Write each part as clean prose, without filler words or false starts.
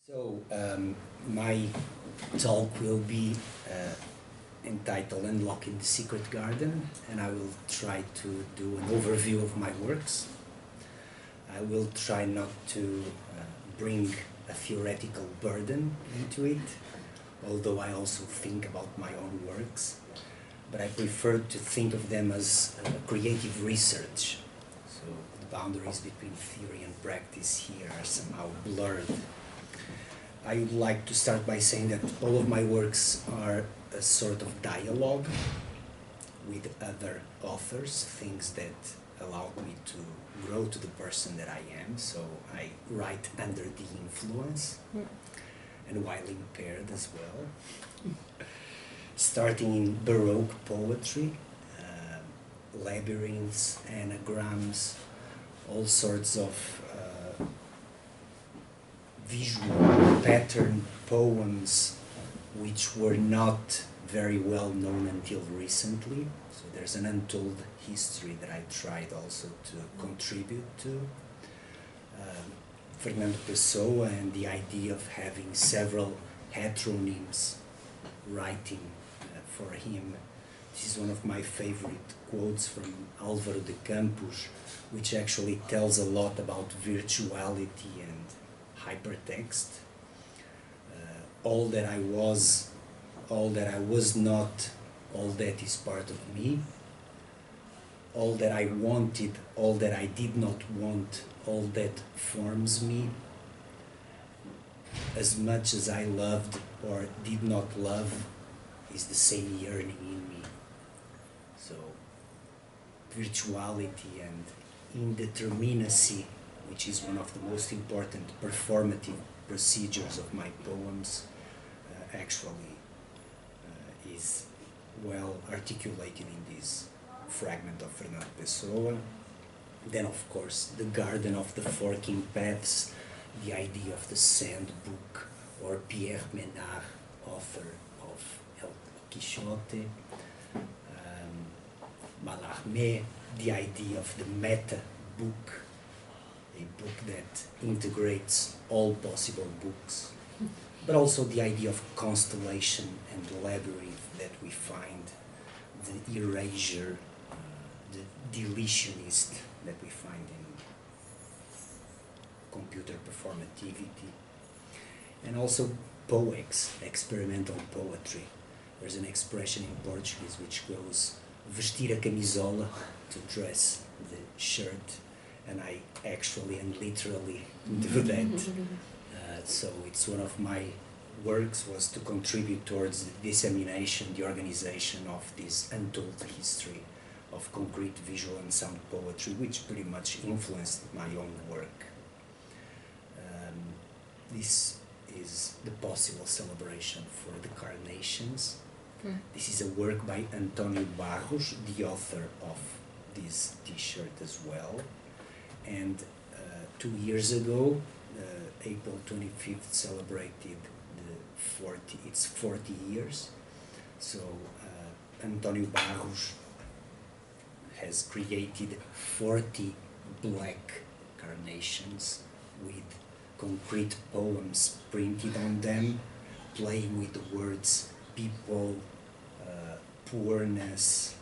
So, my talk will be entitled Unlocking the Secret Garden, and I will try to do an overview of my works. I will try not to bring a theoretical burden into it, although I also think about my own works, but I prefer to think of them as creative research. So the boundaries between theory and practice here are somehow blurred. I would like to start by saying that all of my works are a sort of dialogue with other authors, things that allow me to grow to the person that I am. So I write under the influence and while impaired as well. Starting in Baroque poetry, labyrinths, anagrams, all sorts of visual pattern poems which were not very well known until recently. So there's an untold history that I tried also to contribute to. Fernando Pessoa and the idea of having several heteronyms writing for him. This is one of my favorite quotes from Álvaro de Campos, which actually tells a lot about virtuality and hypertext. All that I was, all that I was not, all that is part of me. All that I wanted, all that I did not want, all that forms me. As much as I loved or did not love is the same yearning in me. So, virtuality and indeterminacy, which is one of the most important performative procedures of my poems, actually is well articulated in this fragment of Fernando Pessoa. Then, of course, the garden of the forking paths, the idea of the sand book, or Pierre Menard, author of El Quixote, Mallarmé, the idea of the meta book, a book that integrates all possible books, but also the idea of constellation and labyrinth that we find, the erasure, the deletionist that we find in computer performativity, and also poex, experimental poetry. There's an expression in Portuguese which goes vestir a camisola, to dress the shirt, and I actually and literally do that. So it's one of my works was to contribute towards the dissemination, the organization of this untold history of concrete visual and sound poetry, which pretty much influenced my own work. This is the possible celebration for the carnations. This is a work by Antonio Barros, the author of this t-shirt as well. And 2 years ago, April 25th, celebrated its 40 years. So Antonio Barros has created 40 black carnations with concrete poems printed on them, playing with the words people, poorness,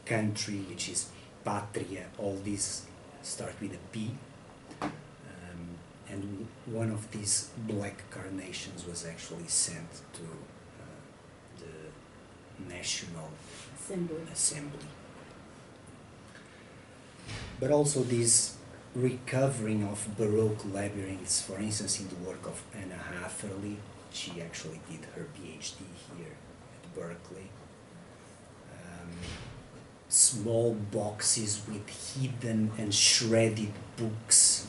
country, which is patria. All these start with a P. And one of these black carnations was actually sent to the National Assembly. But also this recovering of Baroque labyrinths, for instance, in the work of Anna Hatherley. She actually did her PhD here at Berkeley. Small boxes with hidden and shredded books,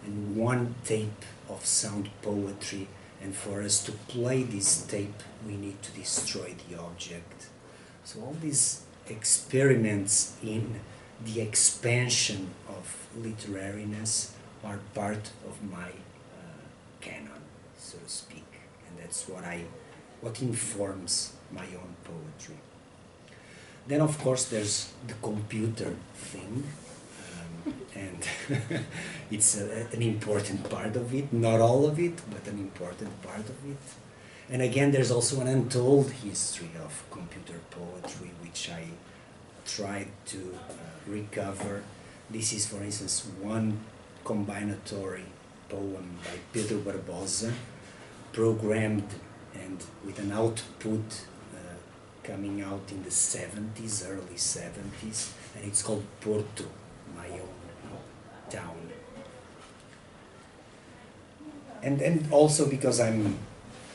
and one tape of sound poetry, and for us to play this tape we need to destroy the object. So all these experiments in the expansion of literariness are part of my canon, so to speak, and that's what informs my own poetry. Then of course there's the computer thing. And it's an important part of it, not all of it, but an important part of it. And again, there's also an untold history of computer poetry, which I tried to recover. This is, for instance, one combinatory poem by Pedro Barbosa, programmed and with an output coming out in the 70s, early 70s, and it's called Porto, my own town. And also because I'm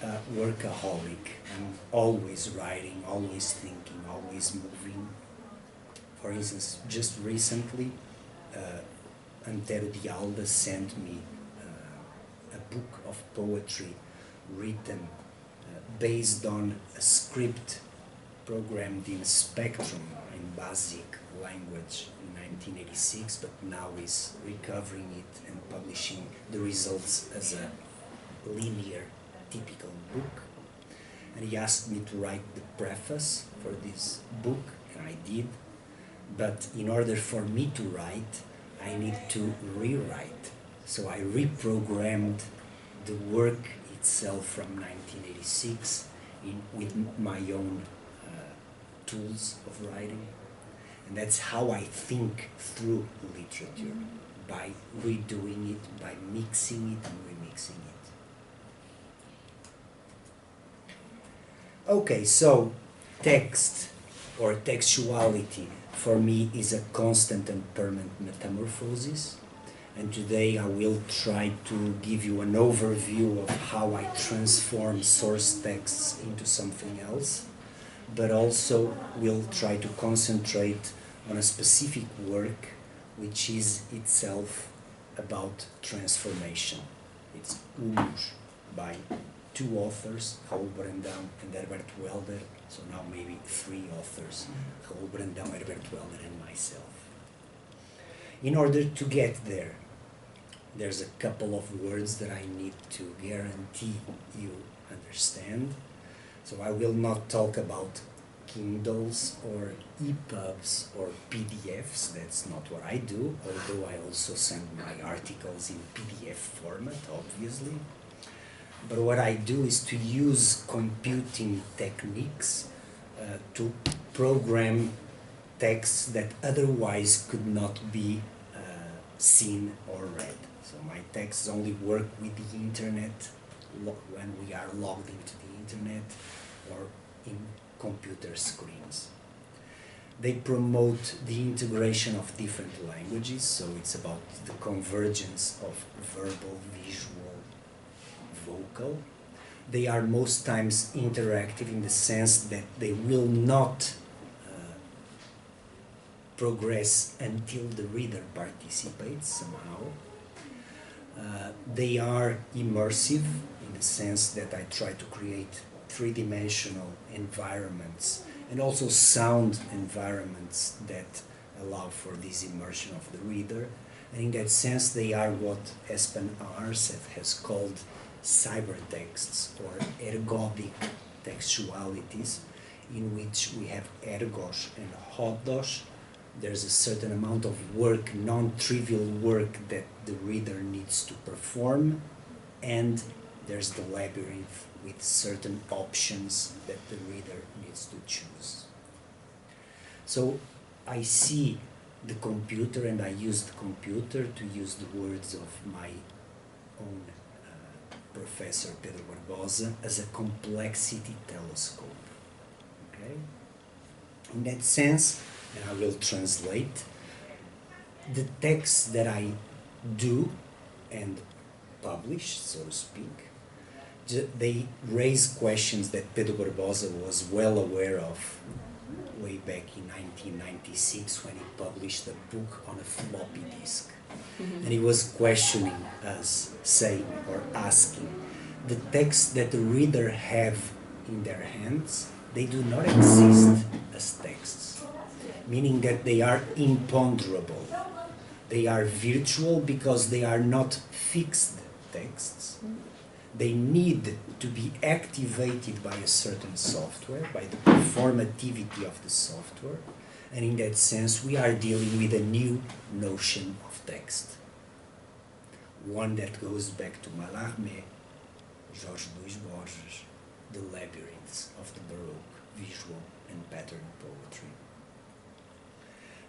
a workaholic, I'm always writing, always thinking, always moving. For instance, just recently, Antero de Alda sent me a book of poetry written based on a script programmed in Spectrum, in basic language in 1986, but now is recovering it and publishing the results as a linear, typical book. And he asked me to write the preface for this book, and I did. But in order for me to write, I need to rewrite. So I reprogrammed the work itself from 1986 with my own tools of writing. And that's how I think through literature, by redoing it, by mixing it and remixing it. Okay, so text or textuality for me is a constant and permanent metamorphosis. And today I will try to give you an overview of how I transform source texts into something else, but also will try to concentrate on a specific work which is itself about transformation. It's Humor by two authors, Raul Brandão and Herbert Welder, so now maybe three authors, Raul Brandão, Herbert Welder and myself. In order to get there, there's a couple of words that I need to guarantee you understand. So I will not talk about Kindles or EPUBs or PDFs, that's not what I do, although I also send my articles in PDF format, obviously. But what I do is to use computing techniques to program texts that otherwise could not be seen or read. So my texts only work with the internet when we are logged into the internet or in computer screens. They promote the integration of different languages, so it's about the convergence of verbal, visual, vocal. They are most times interactive in the sense that they will not progress until the reader participates somehow. They are immersive in the sense that I try to create three-dimensional environments and also sound environments that allow for this immersion of the reader. And in that sense, they are what Espen Aarseth has called cybertexts or ergodic textualities, in which we have ergos and hodos. There's a certain amount of work, non-trivial work that the reader needs to perform, and there's the labyrinth with certain options that the reader needs to choose. So I see the computer, and I use the computer, to use the words of my own professor Pedro Barbosa, as a complexity telescope. Okay? In that sense, and I will translate, the texts that I do and publish, so to speak, they raise questions that Pedro Barbosa was well aware of way back in 1996 when he published a book on a floppy disk. And he was questioning us, saying or asking, the texts that the reader have in their hands, they do not exist as texts, meaning that they are imponderable. They are virtual because they are not fixed texts. They need to be activated by a certain software, by the performativity of the software, And in that sense, we are dealing with a new notion of text. One that goes back to Mallarmé, Jorge Luis Borges, the labyrinths of the Baroque visual and pattern poetry.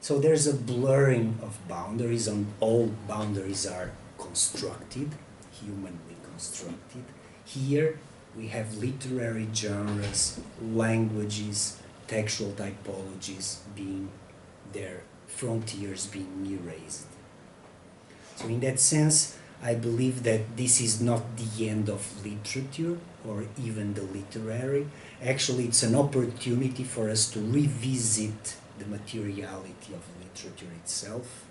So there's a blurring of boundaries, and all boundaries are constructed, humanly constructed. Here we have literary genres, languages, textual typologies being their frontiers being erased. So in that sense, I believe that this is not the end of literature or even the literary. Actually, it's an opportunity for us to revisit the materiality of literature itself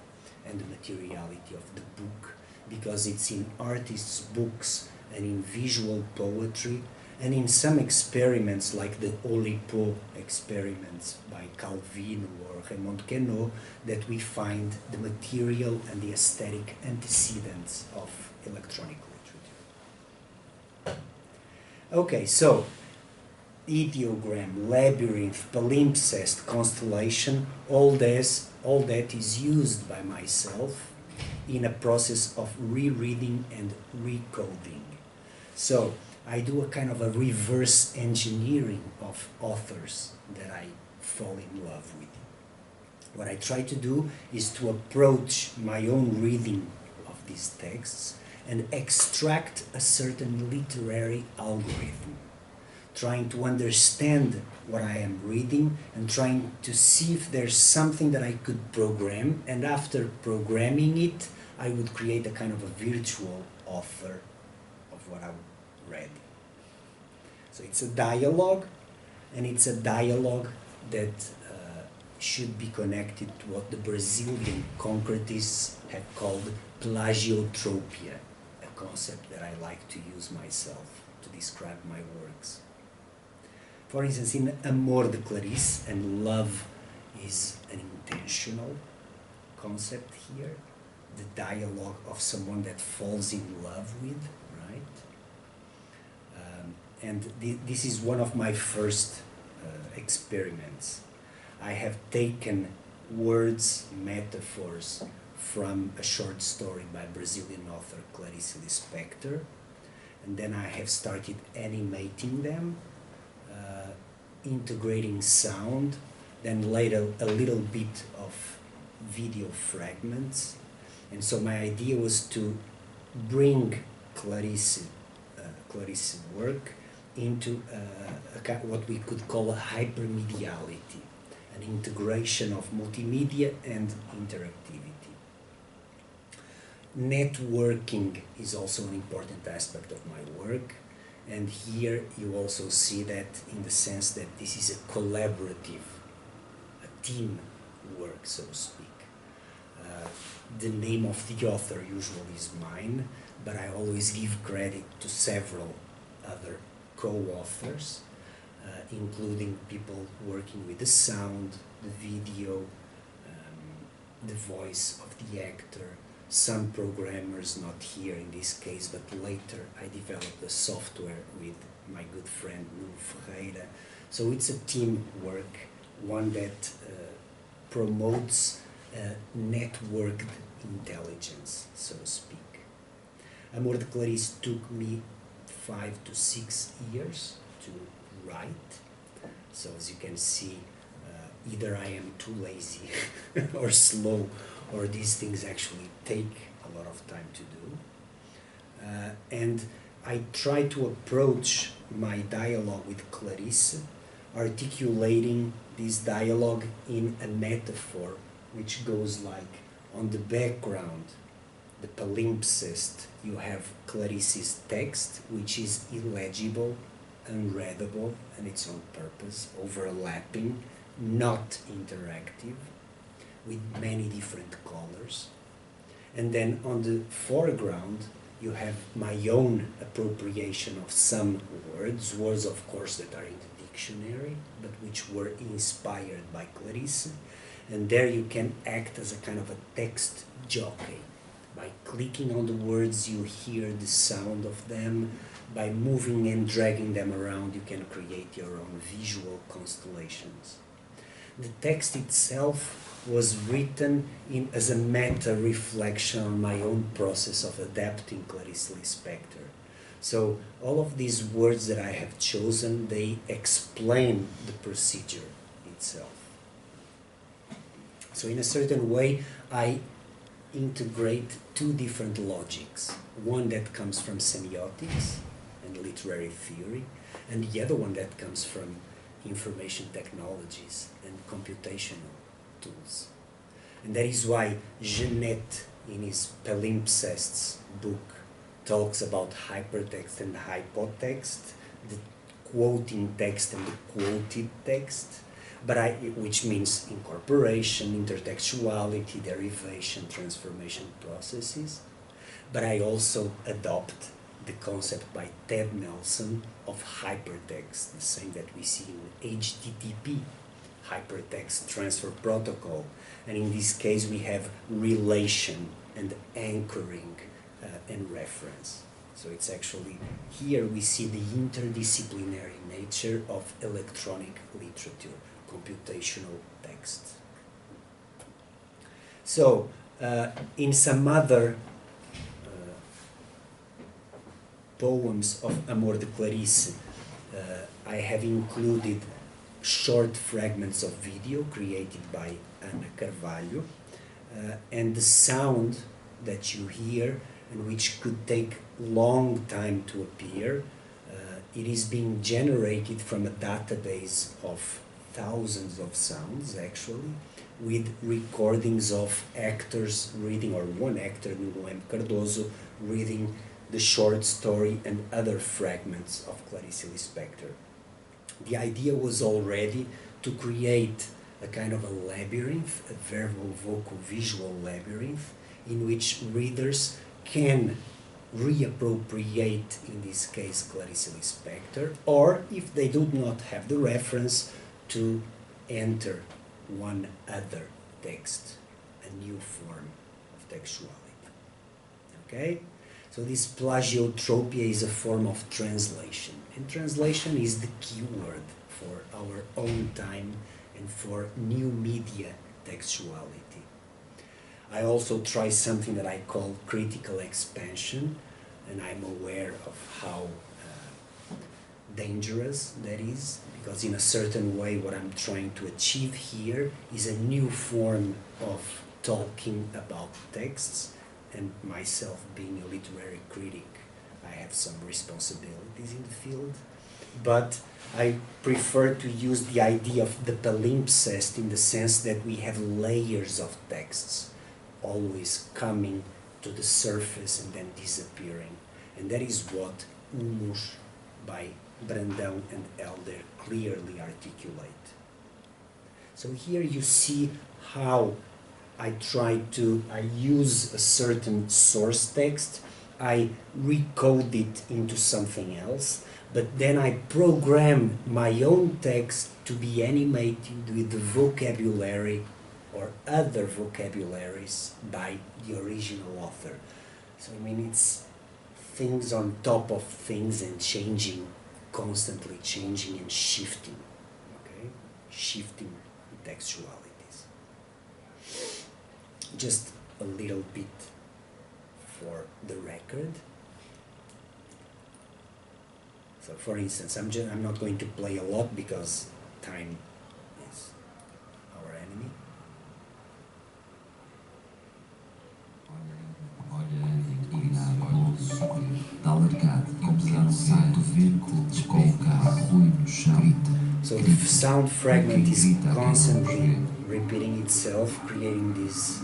and the materiality of the book, because it's in artists' books and in visual poetry and in some experiments like the Oulipo experiments by Calvino or Raymond Queneau that we find the material and the aesthetic antecedents of electronic literature. Okay, so ideogram, labyrinth, palimpsest, constellation, all that is used by myself in a process of rereading and recoding. So I do a kind of a reverse engineering of authors that I fall in love with. What I try to do is to approach my own reading of these texts and extract a certain literary algorithm, trying to understand what I am reading and trying to see if there's something that I could program, and after programming it, I would create a kind of a virtual author of what I read. So it's a dialogue, and it's a dialogue that should be connected to what the Brazilian concretists have called plagiotropia, a concept that I like to use myself to describe my works. For instance, in Amor de Clarice, and love is an intentional concept here, the dialogue of someone that falls in love with, right? And this is one of my first experiments. I have taken words, metaphors from a short story by Brazilian author Clarice Lispector, and then I have started animating them, integrating sound, then later a little bit of video fragments. And so my idea was to bring Clarice's work into what we could call a hypermediality, an integration of multimedia and interactivity. Networking is also an important aspect of my work, and here you also see that in the sense that this is a collaborative, a team work, so to speak. The name of the author usually is mine, but I always give credit to several other co-authors, including people working with the sound, the video, the voice of the actor, some programmers, not here in this case, but later I developed a software with my good friend Nuno Ferreira. So it's a team work, one that promotes networked intelligence, so to speak. Amor de Clarice took me 5 to 6 years to write. So as you can see, either I am too lazy or slow, or these things actually take a lot of time to do. And I try to approach my dialogue with Clarice, articulating this dialogue in a metaphor which goes like, on the background, the palimpsest, you have Clarice's text, which is illegible, unreadable, and it's on purpose, overlapping, not interactive, with many different colors. And then on the foreground, you have my own appropriation of some words of course that are in the dictionary, but which were inspired by Clarice. And there you can act as a kind of a text jockey. By clicking on the words, you hear the sound of them. By moving and dragging them around, you can create your own visual constellations. the text itself was written as a meta-reflection on my own process of adapting Clarice Lispector. So all of these words that I have chosen, they explain the procedure itself. So in a certain way, I integrate two different logics. One that comes from semiotics and literary theory, and the other one that comes from information technologies and computational tools. And that is why Generative, in his palimpsests book, talks about hypertext and hypotext, the quoting text and the quoted text, which means incorporation, intertextuality, derivation, transformation processes. But I also adopt the concept by Ted Nelson of hypertext, the same that we see in HTTP, hypertext transfer protocol. And in this case, we have relation and anchoring and reference. So it's actually, here we see the interdisciplinary nature of electronic literature, computational text. So, in some other poems of Amor de Clarice, I have included short fragments of video created by Ana Carvalho, and the sound that you hear, and which could take long time to appear, it is being generated from a database of thousands of sounds, actually, with recordings of actors reading, or one actor, Nuno M. Cardoso, reading the short story and other fragments of Clarice Lispector. The idea was already to create a kind of a labyrinth, a verbal-vocal-visual labyrinth, in which readers can reappropriate, in this case, Clarice Lispector, or if they do not have the reference, to enter one other text, a new form of textuality. Okay? So this plagiotropia is a form of translation, and translation is the key word for our own time and for new media textuality. I also try something that I call critical expansion, and I'm aware of how dangerous that is, because in a certain way what I'm trying to achieve here is a new form of talking about texts, and myself being a literary critic, I have some responsibilities in the field, but I prefer to use the idea of the palimpsest in the sense that we have layers of texts always coming to the surface and then disappearing. And that is what Humus by Brandão and Elder clearly articulate. So here you see how I use a certain source text, I recode it into something else, but then I program my own text to be animated with the vocabulary or other vocabularies by the original author. So I mean, it's things on top of things and changing, constantly changing and shifting, okay? Shifting textualities. Just a little bit for the record. So for instance, I'm not going to play a lot because time is our enemy. So the sound fragment is constantly repeating itself, creating this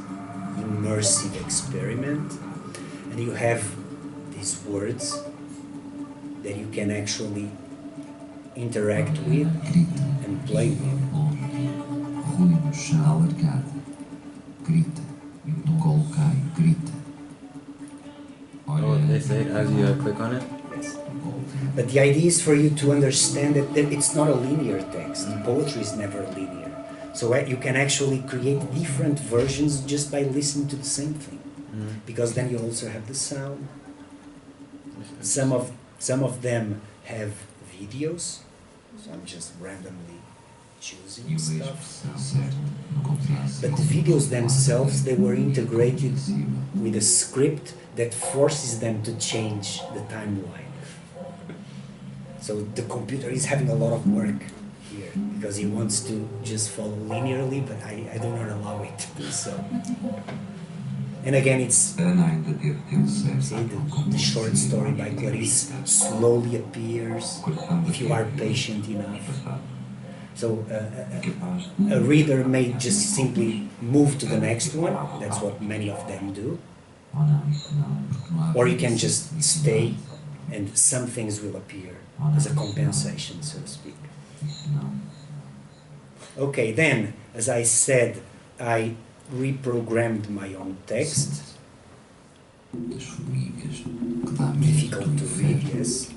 immersive experiment, and you have these words that you can actually interact with and play with. Oh, they say it as you click on it? Yes. But the idea is for you to understand that it's not a linear text. Poetry is never linear. So you can actually create different versions just by listening to the same thing. Because then you also have the sound. Some of them have videos, so I'm just randomly choosing stuff. But the videos themselves, they were integrated with a script that forces them to change the timeline. So the computer is having a lot of work here because he wants to just follow linearly, but I do not allow it to do so. And again, it's, see, the short story by Clarice slowly appears if you are patient enough. So a reader may just simply move to the next one, that's what many of them do. Or you can just stay and some things will appear as a compensation, so to speak. Okay, then, as I said, I reprogrammed my own text. Difficult to read, yes.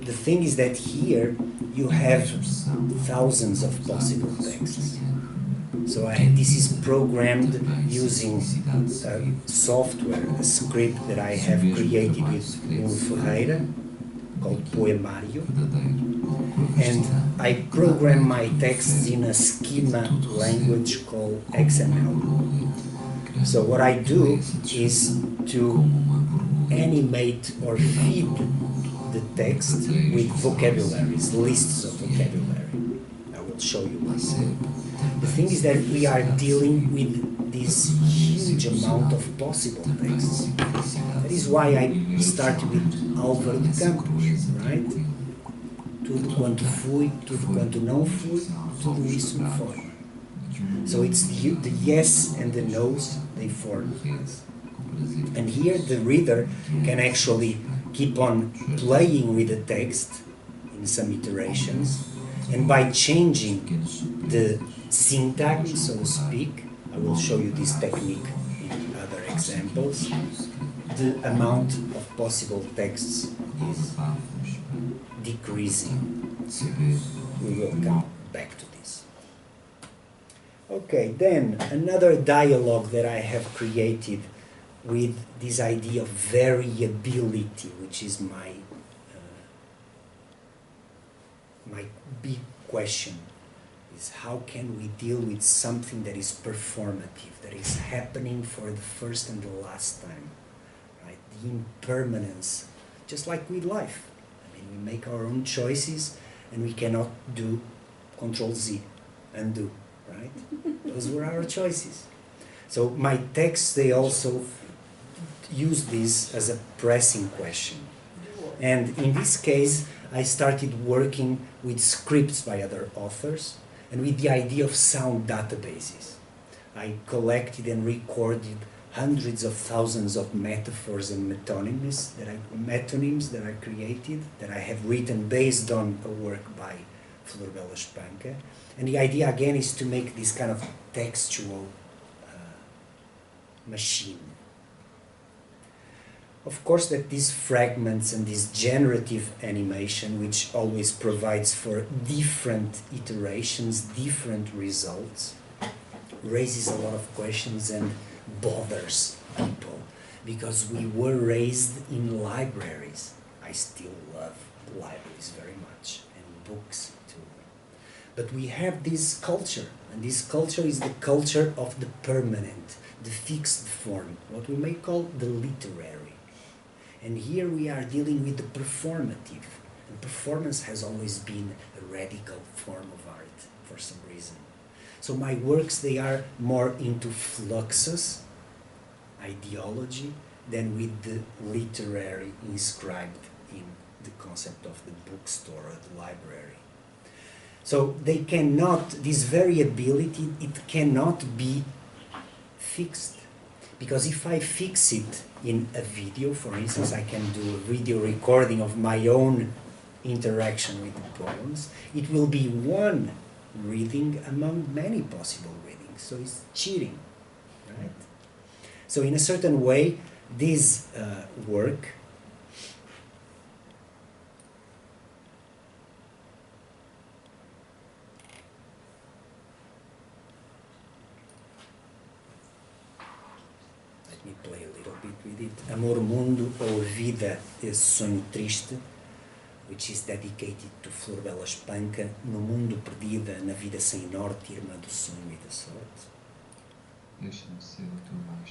The thing is that here you have thousands of possible texts. So this is programmed using software, a script that I have created with Nuno Ferreira called Poemario. And I program my texts in a schema language called XML. So what I do is to animate or feed the text with vocabularies, lists of vocabulary. I will show you one. The thing is that we are dealing with this huge amount of possible texts. That is why I started with Álvaro de Campos, right? Tudo quanto fui, tudo quanto não fui, tudo isso foi. So it's the yes and the no's, they form. And here the reader can actually keep on playing with the text in some iterations, and by changing the syntax, so to speak, I will show you this technique in other examples, the amount of possible texts is decreasing. We will come back to this. Okay, then another dialogue that I have created with this idea of variability, which is my big question, is how can we deal with something that is performative, that is happening for the first and the last time, right? The impermanence, just like with life. I mean, we make our own choices and we cannot do Control Z, undo, right? Those were our choices. So my texts, they also use this as a pressing question. And in this case, I started working with scripts by other authors and with the idea of sound databases. I collected and recorded hundreds of thousands of metaphors and metonyms that I created, that I have written based on a work by Flor Bela Espanca. And the idea again is to make this kind of textual machine. Of course that these fragments and this generative animation, which always provides for different iterations, different results, raises a lot of questions and bothers people, because we were raised in libraries. I still love libraries very much, and books too. But we have this culture, and this culture is the culture of the permanent, the fixed form, what we may call the literary. And here we are dealing with the performative. And performance has always been a radical form of art for some reason. So my works, they are more into fluxus, ideology, than with the literary inscribed in the concept of the bookstore or the library. So they cannot, this variability, it cannot be fixed. Because if I fix it in a video, for instance, I can do a video recording of my own interaction with the poems, it will be one reading among many possible readings. So it's cheating, right? So in a certain way, this work me play a little bit with it. Amor, mundo ou vida, esse sonho triste. which is dedicated to Flor Bela Espanca, no mundo perdida, na vida sem norte, irmã do sonho e da sorte.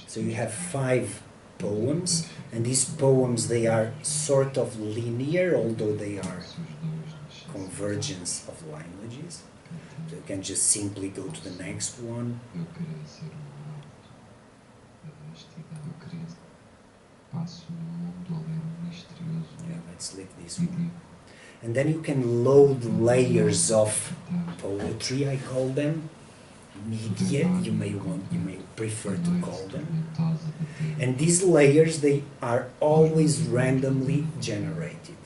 So you have 5 poems, and these poems, they are sort of linear, although they are convergence of languages. So you can just simply go to the next one. Yeah, let's leave this one. And then you can load layers of poetry, I call them. Media, you may prefer to call them. And these layers, they are always randomly generated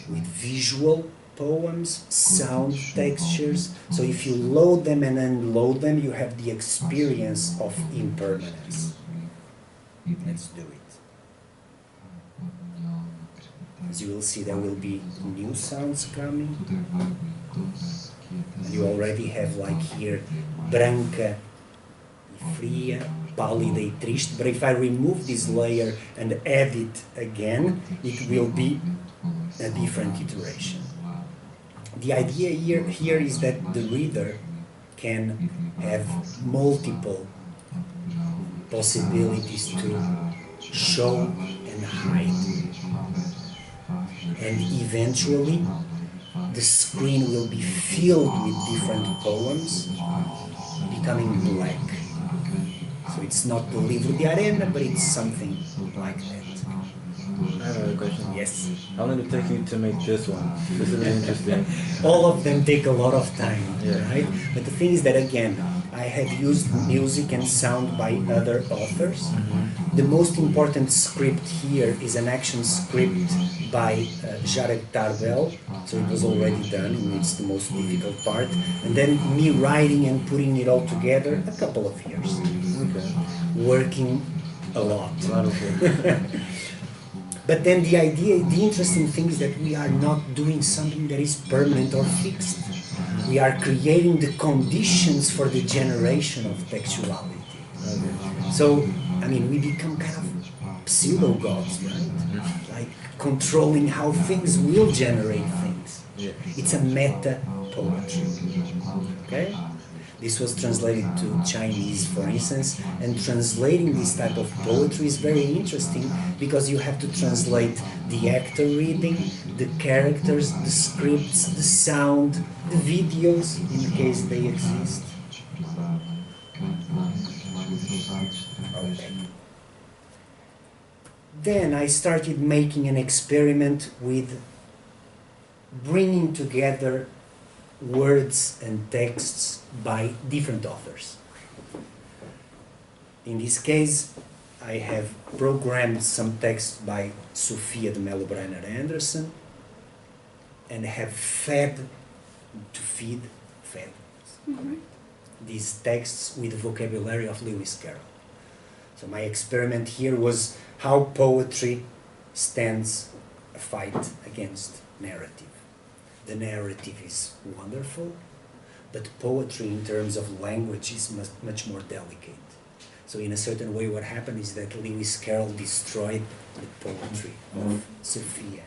with visual poems, sound textures. So if you load them and unload them, you have the experience of impermanence. Let's do it. As you will see, there will be new sounds coming. And you already have, like here, branca e fria, pálida e triste. But if I remove this layer and add it again, it will be a different iteration. The idea here is that the reader can have multiple possibilities to show and hide. And eventually, the screen will be filled with different poems, becoming black. So it's not the Livro de Arena, but it's something like that. I have another question. Yes. How long did it take you to make this one? This is really interesting. All of them take a lot of time, Yeah. right? But the thing is that, again, I have used music and sound by other authors. Mm-hmm. The most important script here is an action script by Jared Tarbell, so it was already done, and it's the most difficult part. And then me writing and putting it all together, a couple of years. Okay. Working a lot. A lot of work. But then the interesting thing is that we are not doing something that is permanent or fixed. We are creating the conditions for the generation of textuality. Okay. So, I mean, we become kind of pseudo-gods, right? Like controlling how things will generate things. Yeah. It's a meta-poetry, okay? This was translated to Chinese, for instance, and translating this type of poetry is very interesting because you have to translate the actor reading, the characters, the scripts, the sound, the videos, in case they exist. Okay. Then I started making an experiment with bringing together words and texts by different authors. In this case, I have programmed some text by Sofia de Mello Breiner Anderson and have fed these texts with the vocabulary of Lewis Carroll. So my experiment here was how poetry stands a fight against narrative. The narrative is wonderful, but poetry in terms of language is much more delicate. So in a certain way what happened is that Lewis Carroll destroyed the poetry of Sophia.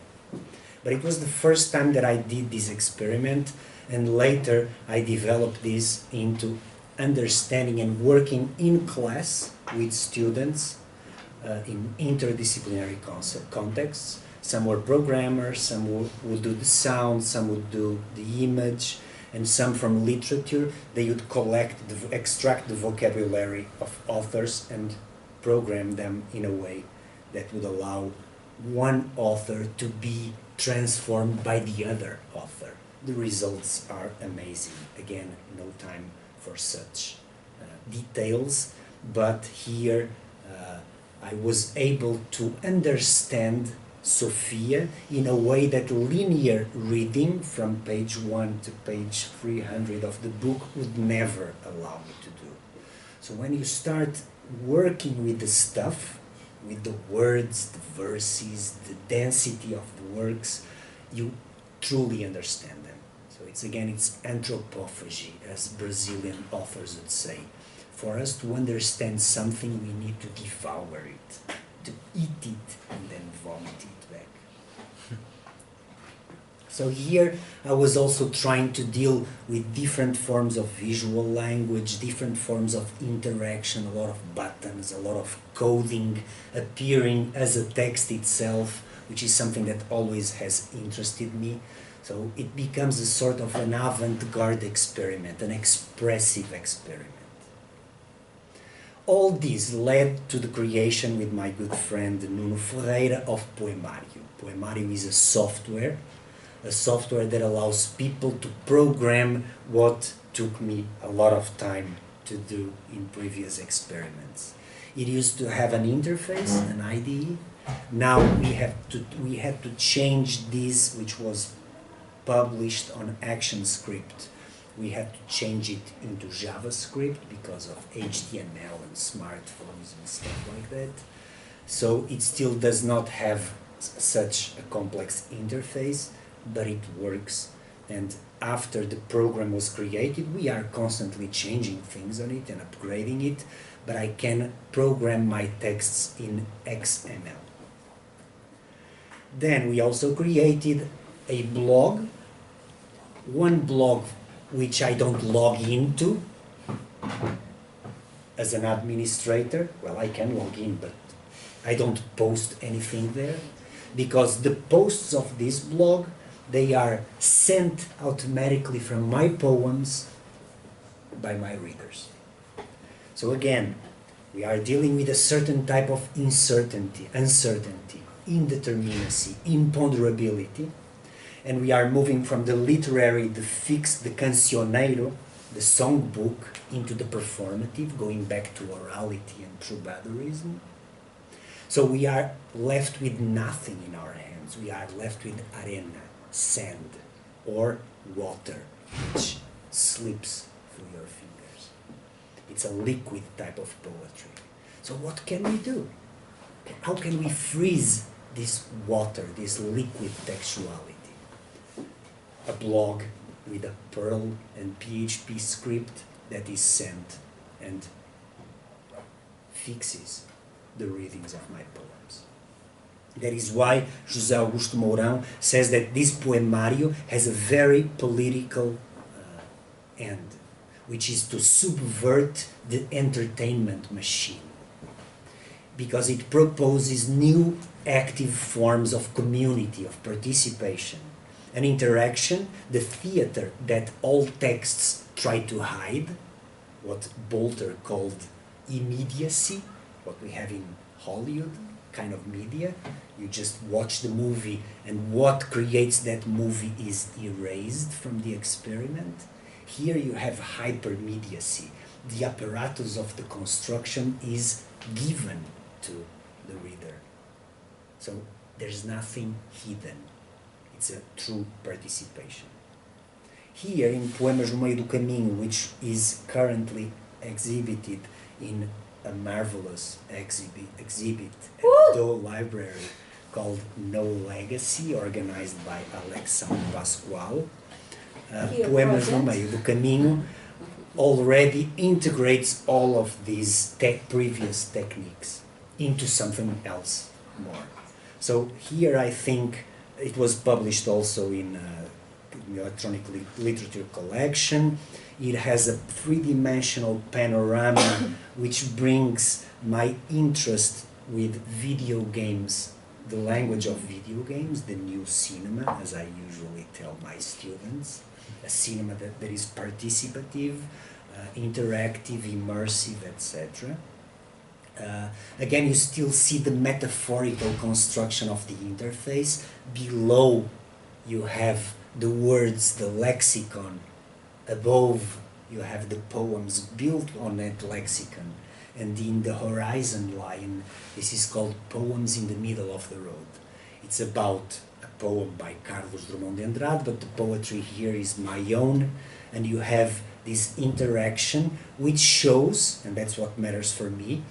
But it was the first time that I did this experiment, and later I developed this into understanding and working in class with students in interdisciplinary contexts. Some were programmers, some would do the sound, some would do the image, and some from literature. They would extract the vocabulary of authors and program them in a way that would allow one author to be transformed by the other author. The results are amazing. Again, no time for such details, but here I was able to understand Sophia in a way that linear reading from page 1 to page 300 of the book would never allow me to do. So when you start working with the stuff, with the words, the verses, the density of the works, you truly understand them. So it's anthropophagy, as Brazilian authors would say. For us to understand something, we need to devour it, to eat it, and then vomit it back. So here I was also trying to deal with different forms of visual language, different forms of interaction, a lot of buttons, a lot of coding appearing as a text itself, which is something that always has interested me. So it becomes a sort of an avant-garde experiment, an expressive experiment. All this led to the creation with my good friend Nuno Ferreira of Poemario. Poemario is a software that allows people to program what took me a lot of time to do in previous experiments. It used to have an interface, an IDE. Now we had to change this, which was published on ActionScript. We had to change it into JavaScript because of HTML and smartphones and stuff like that. So it still does not have such a complex interface, but it works. And after the program was created, we are constantly changing things on it and upgrading it, but I can program my texts in XML. Then we also created a blog, one blog which I don't log into as an administrator. Well, I can log in, but I don't post anything there, because the posts of this blog, they are sent automatically from my poems by my readers. So again, we are dealing with a certain type of uncertainty, indeterminacy, imponderability, and we are moving from the literary, the fixed, the cancioneiro, the songbook, into the performative, going back to orality and troubadourism. So we are left with nothing in our hands. We are left with arena, sand, or water, which slips through your fingers. It's a liquid type of poetry. So what can we do? How can we freeze this water, this liquid textuality? A blog with a Perl and PHP script that is sent and fixes the readings of my poems. That is why José Augusto Mourão says that this poemario has a very political end, which is to subvert the entertainment machine, because it proposes new active forms of community, of participation, an interaction, the theater that all texts try to hide, what Bolter called immediacy, what we have in Hollywood kind of media. You just watch the movie and what creates that movie is erased from the experiment. Here you have hypermediacy. The apparatus of the construction is given to the reader. So there's nothing hidden. It's a true participation. Here in Poemas no Meio do Caminho, which is currently exhibited in a marvelous exhibit at Doe Library called No Legacy, organized by Alexandre Pascoal. Poemas no Meio do Caminho already integrates all of these previous techniques into something else more. So here I think it was published also in the electronic literature collection. It has a three-dimensional panorama which brings my interest with video games, the language of video games, the new cinema, as I usually tell my students, a cinema that is participative, interactive, immersive, etc. Again, you still see the metaphorical construction of the interface. Below, you have the words, the lexicon. Above, you have the poems built on that lexicon. And in the horizon line, this is called Poems in the Middle of the Road. It's about a poem by Carlos Drummond de Andrade, but the poetry here is my own. And you have this interaction which shows, and that's what matters for me,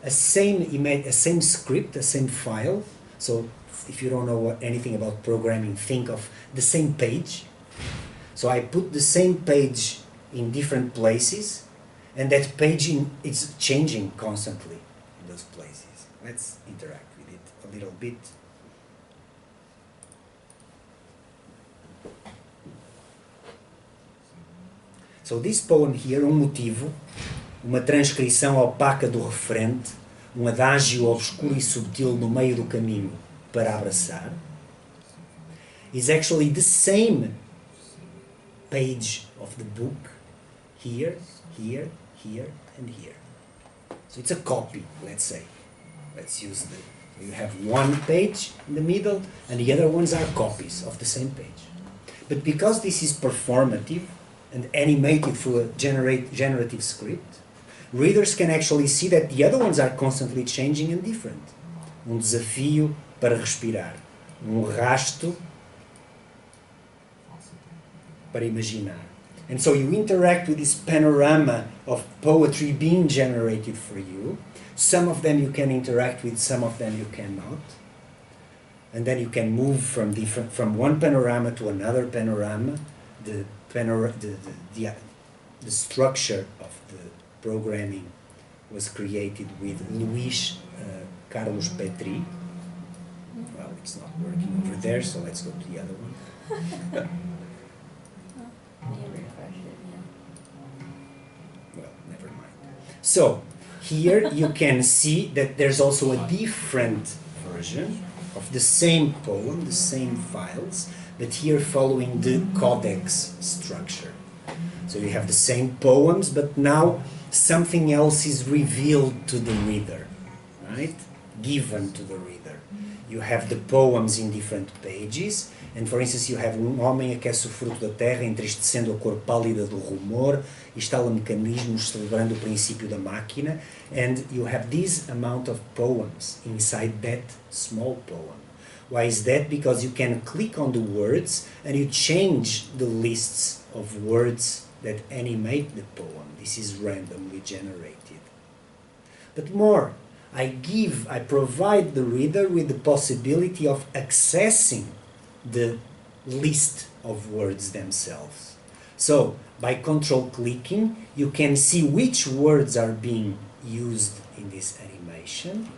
a same script, a same file. So if you don't know anything about programming, think of the same page. So I put the same page in different places, and that page it's changing constantly in those places. Let's interact with it a little bit. So this poem here, motivo, uma transcrição opaca do referente, um adágio obscuro e subtil no meio do caminho para abraçar, is actually the same page of the book, here, here, here, and here. So it's a copy, let's say. Let's use you have one page in the middle, and the other ones are copies of the same page. But because this is performative and animated through a generative script, readers can actually see that the other ones are constantly changing and different. Desafio para respirar. Rasto para imaginar. And so you interact with this panorama of poetry being generated for you. Some of them you can interact with, some of them you cannot. And then you can move from one panorama to another panorama. The structure of the programming was created with Luis Carlos Petri. Well, it's not working over there, so let's go to the other one. Well, never mind. So, here you can see that there's also a different version of the same poem, the same files, but here following the codex structure. So you have the same poems, but now something else is revealed to the reader, right? Given to the reader. You have the poems in different pages, and for instance you have homem aquece o fruto da terra, entristecendo a cor pálida do rumor, instala mecanismos celebrando o princípio da máquina, and you have this amount of poems inside that small poem. Why is that? Because you can click on the words and you change the lists of words that animate the poem. This is randomly generated. But more, I provide the reader with the possibility of accessing the list of words themselves. So, by control clicking, you can see which words are being used in this animation.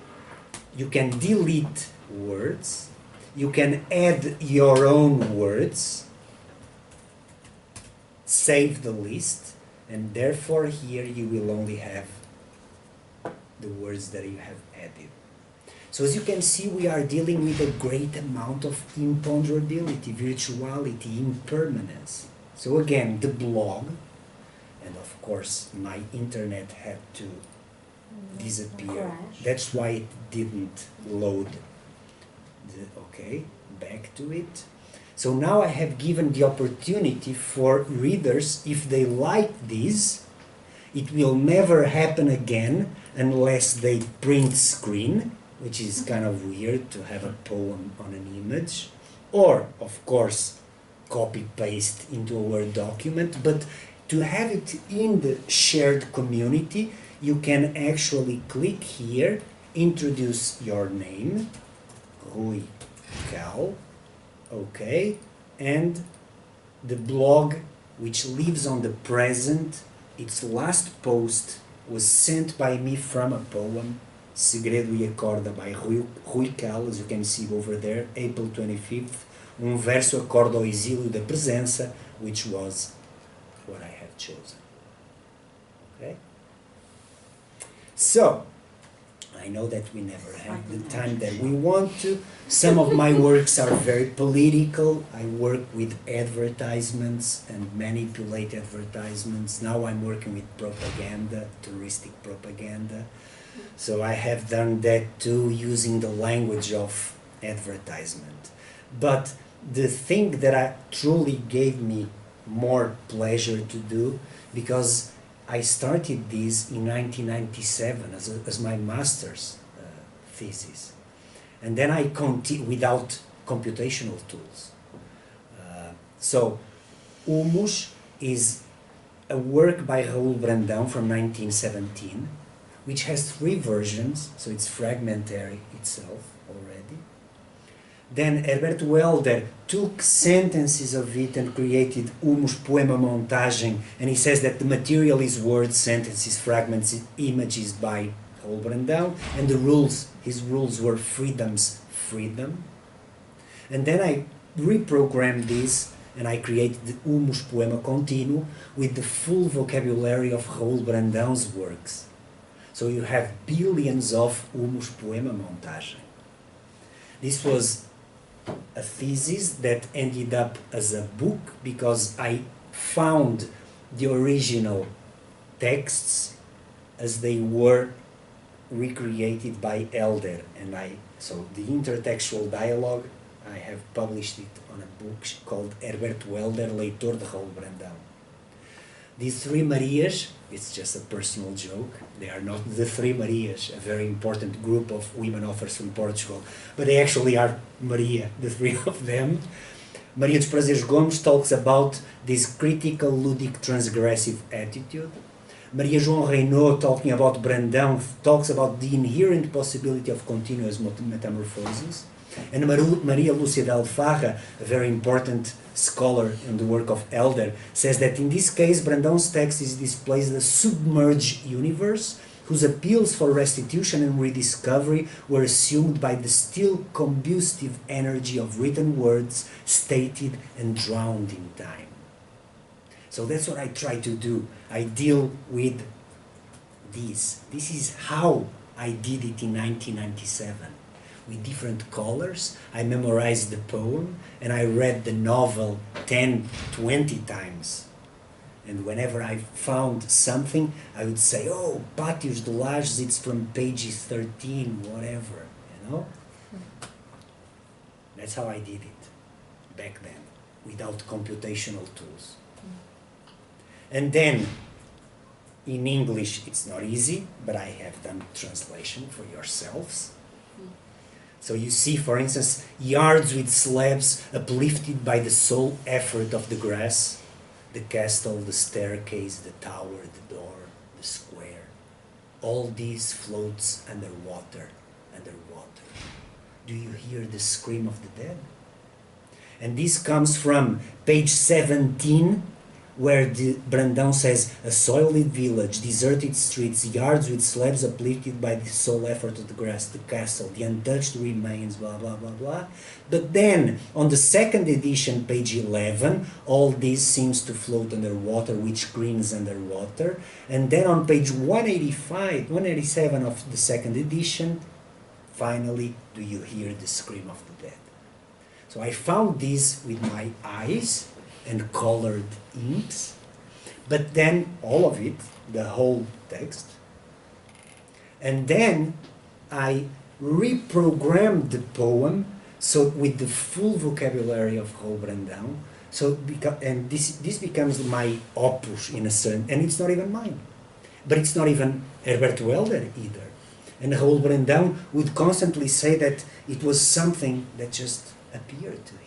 You can delete words. You can add your own words. Save the list. And therefore here you will only have the words that you have added. So as you can see, we are dealing with a great amount of imponderability, virtuality, impermanence. So again, the blog, and of course my internet had to disappear. That's why it didn't load. Okay, back to it. So now I have given the opportunity for readers, if they like this, it will never happen again unless they print screen, which is kind of weird to have a poem on an image, or of course copy-paste into a Word document, but to have it in the shared community, you can actually click here, introduce your name, Rui Cal, okay, and the blog, which lives on the present, its last post was sent by me from a poem, Segredo e Acorda by Rui Cal, as you can see over there, April 25th, verso acorda ao exílio da presença, which was what I have chosen. Okay? So, I know that we never have the time that we want to. Some of my works are very political. I work with advertisements and manipulate advertisements. Now I'm working with propaganda, touristic propaganda. So I have done that too, using the language of advertisement. But the thing that truly gave me more pleasure to do, because I started this in 1997 as my master's thesis. And then I continued without computational tools. So, Humus is a work by Raul Brandão from 1917, which has 3 versions, so it's fragmentary itself already. Then Herberto Helder took sentences of it and created Humus Poema Montagem, and he says that the material is words, sentences, fragments, images by Raul Brandão, and his rules were freedom. And then I reprogrammed this and I created the Humus Poema Continuo with the full vocabulary of Raul Brandão's works. So you have billions of Humus Poema Montagem. This was a thesis that ended up as a book because I found the original texts as they were recreated by Elder, and so the intertextual dialogue, I have published it on a book called Herberto Helder, Leitor de Raul Brandão. These three Marias, it's just a personal joke, they are not the three Marias, a very important group of women authors from Portugal, but they actually are Maria, the three of them. Maria dos Prazeres Gomes talks about this critical, ludic, transgressive attitude. Maria João Reynaud, talking about Brandão, talks about the inherent possibility of continuous metamorphosis. And Maria Lúcia de Alfarra, a very important scholar in the work of Elder, says that in this case Brandão's text displays the submerged universe whose appeals for restitution and rediscovery were assumed by the still combustive energy of written words, stated and drowned in time. So that's what I try to do. I deal with this. This is how I did it in 1997. With different colors, I memorized the poem and I read the novel 10, 20 times. And whenever I found something, I would say, oh, Pátios de Lajes, it's from page 13, whatever, you know? That's how I did it back then, without computational tools. And then, in English, it's not easy, but I have done translation for yourselves. So you see, for instance, yards with slabs uplifted by the sole effort of the grass, the castle, the staircase, the tower, the door, the square. All these floats underwater. Do you hear the scream of the dead? And this comes from page 17, where Brandão says, a soiled village, deserted streets, yards with slabs uplifted by the sole effort of the grass, the castle, the untouched remains, blah, blah, blah, blah. But then, on the second edition, page 11, all this seems to float underwater, which grins underwater. And then on page 187 of the second edition, finally, do you hear the scream of the dead? So I found this with my eyes, and colored inks, but then all of it, the whole text, and then I reprogrammed the poem so with the full vocabulary of Raul Brandão, so and this becomes my opus in a certain, and it's not even mine, but it's not even Herberto Helder either. And Raul Brandão would constantly say that it was something that just appeared to him.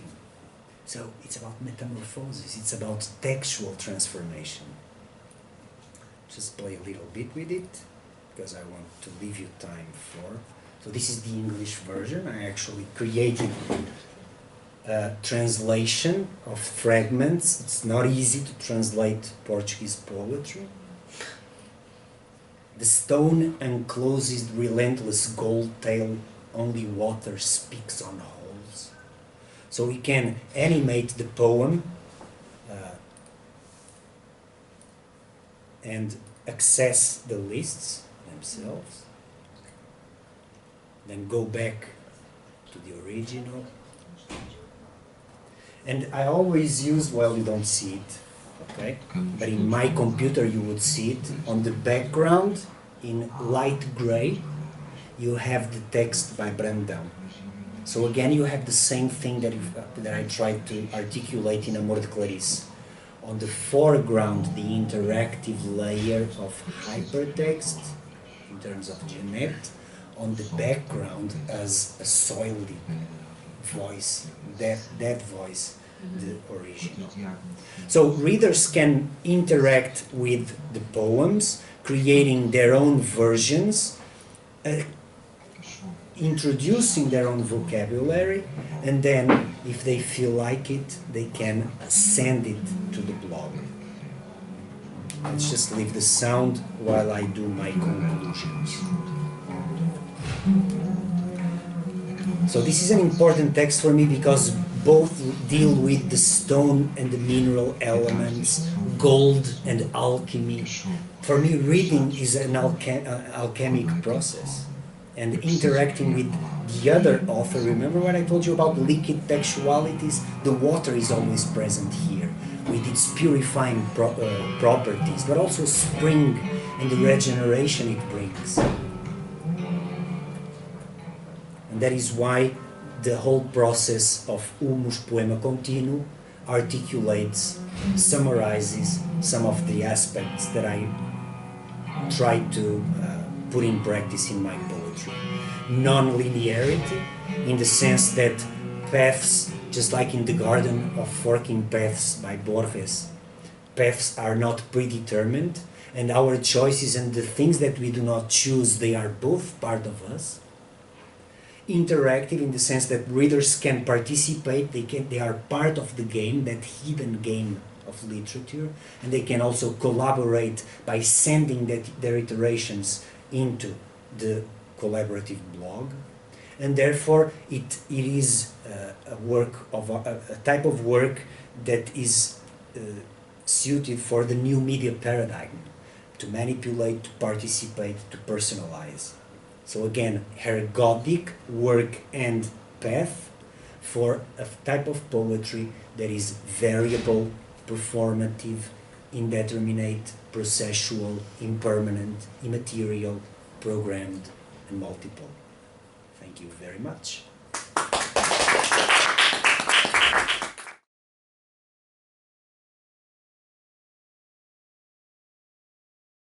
So it's about metamorphosis, it's about textual transformation. Just play a little bit with it, because I want to leave you time for. So this is the English version. I actually created a translation of fragments. It's not easy to translate Portuguese poetry. The stone encloses relentless gold tail, only water speaks on holes. So we can animate the poem and access the lists themselves. Then go back to the original. And I always use, well, you don't see it, okay? But in my computer you would see it. On the background, in light gray, you have the text by Brandão. So again, you have the same thing that I tried to articulate in Amor de Clarice. On the foreground, the interactive layer of hypertext, in terms of Generative. On the background, as a soiled voice, that voice, the original. So readers can interact with the poems, creating their own versions, introducing their own vocabulary, and then, if they feel like it, they can send it to the blog. Let's just leave the sound while I do my conclusions. So this is an important text for me because both deal with the stone and the mineral elements, gold and alchemy. For me, reading is an alchemic process. And interacting with the other author, remember what I told you about liquid textualities? The water is always present here with its purifying properties, but also spring and the regeneration it brings. And that is why the whole process of Humus Poema Continuo articulates, summarizes some of the aspects that I try to put in practice in my poetry. Non-linearity, in the sense that paths, just like in The Garden of Forking Paths by Borges, paths are not predetermined, and our choices and the things that we do not choose, they are both part of us. Interactive, in the sense that readers can participate, they are part of the game, that hidden game of literature, and they can also collaborate by sending their iterations into the collaborative blog. And therefore it is a work of a type of work that is suited for the new media paradigm, to manipulate, to participate, to personalize. So again, ergodic work and path for a type of poetry that is variable, performative, indeterminate, processual, impermanent, immaterial, programmed, and multiple. Thank you very much.